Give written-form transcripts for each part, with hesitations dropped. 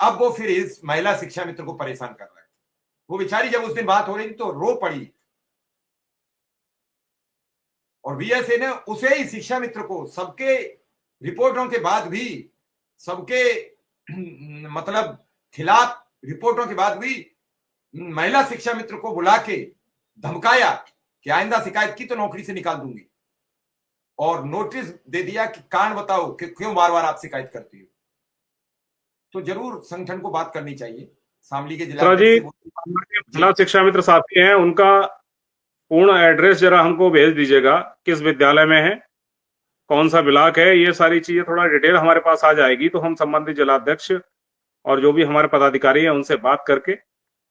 अब वो फिर इस महिला शिक्षा मित्र को परेशान कर रहा है। वो बेचारी जब उस दिन बात हो रही थी तो रो पड़ी, और वीएसए ने उसे ही शिक्षा मित्र को सबके रिपोर्टों के बाद भी, सबके मतलब खिलाफ रिपोर्टों के बाद भी महिला शिक्षा मित्र को बुला के धमकाया कि आइंदा शिकायत की तो नौकरी से निकाल दूंगी, और नोटिस दे दिया कि कारण बताओ कि क्यों बार बार आप शिकायत करती हो। तो जरूर संगठन को बात करनी चाहिए। शामली के जिला शिक्षा मित्र साथी हैं, उनका पूर्ण एड्रेस जरा हमको भेज दीजिएगा, किस विद्यालय में है, कौन सा ब्लॉक है, ये सारी चीजें थोड़ा डिटेल हमारे पास आ जाएगी तो हम संबंधित जिलाध्यक्ष और जो भी हमारे पदाधिकारी हैं उनसे बात करके,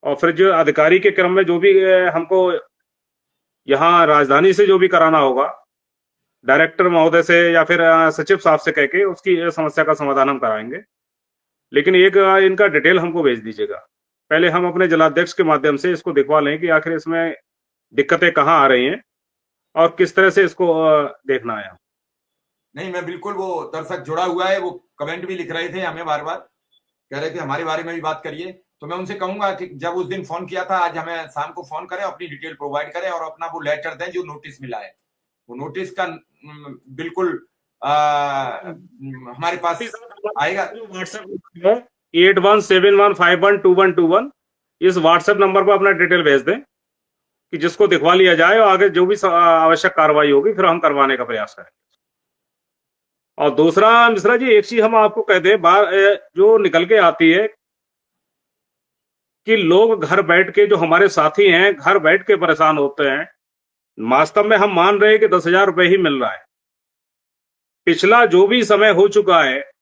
और फिर जो अधिकारी के क्रम में जो भी हमको यहाँ राजधानी से जो भी कराना होगा, डायरेक्टर महोदय से या फिर सचिव साहब से कह के उसकी समस्या का समाधान हम कराएंगे। लेकिन एक इनका डिटेल हमको भेज दीजिएगा। पहले हम अपने जिलाध्यक्ष के माध्यम से इसको दिखवा लें कि आखिर इसमें दिक्कतें कहाँ आ रही हैं और किस तरह से इसको देखना है। नहीं, मैं बिल्कुल, वो दर्शक जुड़ा हुआ है, वो कमेंट भी लिख रहे थे हमें, बार बार कह रहे थे हमारे बारे में भी बात करिए। तो मैं उनसे कहूंगा कि जब उस दिन फोन किया था, आज हमें शाम को फोन करें, अपनी डिटेल प्रोवाइड करें और अपना वो लेटर दें जो नोटिस मिला है। वो नोटिस का बिल्कुल हमारे पास आएगा। व्हाट्सएप 8171512121 इस व्हाट्सएप नंबर पर अपना डिटेल भेज दें कि जिसको दिखवा लिया जाए, और आगे जो भी आवश्यक कार्रवाई होगी फिर हम करवाने का प्रयास करेंगे। और दूसरा मिश्रा जी, एक चीज हम आपको कह दें, जो निकल के आती है कि लोग घर बैठ के, जो हमारे साथी हैं घर बैठ के परेशान होते हैं। वास्तव में हम मान रहे हैं कि 10,000 रुपए ही मिल रहा है। पिछला जो भी समय हो चुका है,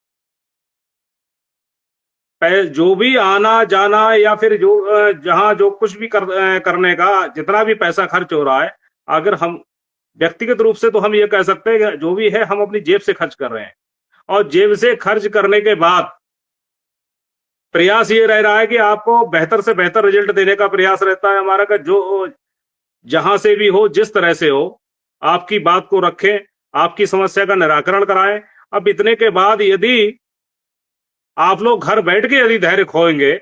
जो भी आना जाना या फिर जो जहां जो कुछ भी करने का जितना भी पैसा खर्च हो रहा है, अगर हम व्यक्तिगत रूप से तो हम ये कह सकते हैं कि जो भी है हम अपनी जेब से खर्च कर रहे हैं, और जेब से खर्च करने के बाद प्रयास ये रह रहा है कि आपको बेहतर से बेहतर रिजल्ट देने का प्रयास रहता है हमारा, का जो जहां से भी हो, जिस तरह से हो, आपकी बात को रखें, आपकी समस्या का निराकरण कराएं। अब इतने के बाद यदि आप लोग घर बैठ के यदि धैर्य खोएंगे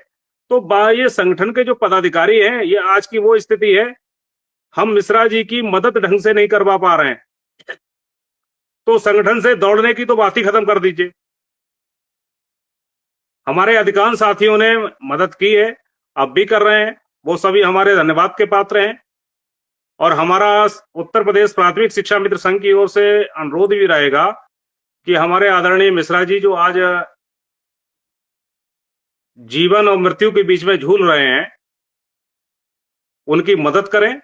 तो ये संगठन के जो पदाधिकारी हैं, ये आज की वो स्थिति है, हम मिश्रा जी की मदद ढंग से नहीं करवा पा रहे हैं, तो संगठन से दौड़ने की तो बात ही खत्म कर दीजिए। हमारे अधिकांश साथियों ने मदद की है, अब भी कर रहे हैं, वो सभी हमारे धन्यवाद के पात्र हैं। और हमारा उत्तर प्रदेश प्राथमिक शिक्षा मित्र संघ की ओर से अनुरोध भी रहेगा कि हमारे आदरणीय मिश्रा जी जो आज जीवन और मृत्यु के बीच में झूल रहे हैं, उनकी मदद करें।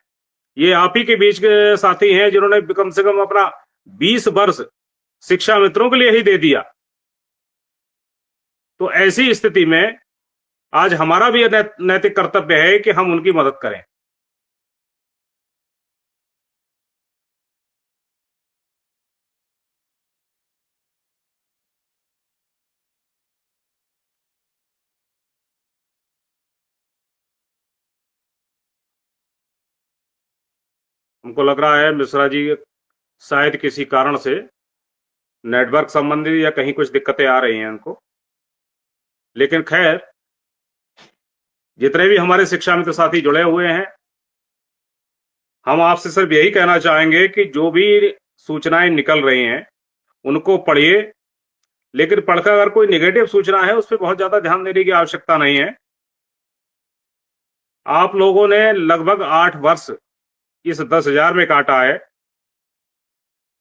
ये आप ही के बीच के साथी हैं जिन्होंने कम से कम अपना 20 वर्ष शिक्षा मित्रों के लिए ही दे दिया। तो ऐसी स्थिति में आज हमारा भी नैतिक कर्तव्य है कि हम उनकी मदद करें। हमको लग रहा है मिश्रा जी शायद किसी कारण से नेटवर्क संबंधी या कहीं कुछ दिक्कतें आ रही हैं उनको। लेकिन खैर, जितने भी हमारे शिक्षा मित्र साथी जुड़े हुए हैं, हम आपसे सिर्फ यही कहना चाहेंगे कि जो भी सूचनाएं निकल रही हैं उनको पढ़िए, लेकिन पढ़कर अगर कोई नेगेटिव सूचना है उस पर बहुत ज्यादा ध्यान देने की आवश्यकता नहीं है। आप लोगों ने लगभग 8 वर्ष इस 10,000 में काटा है,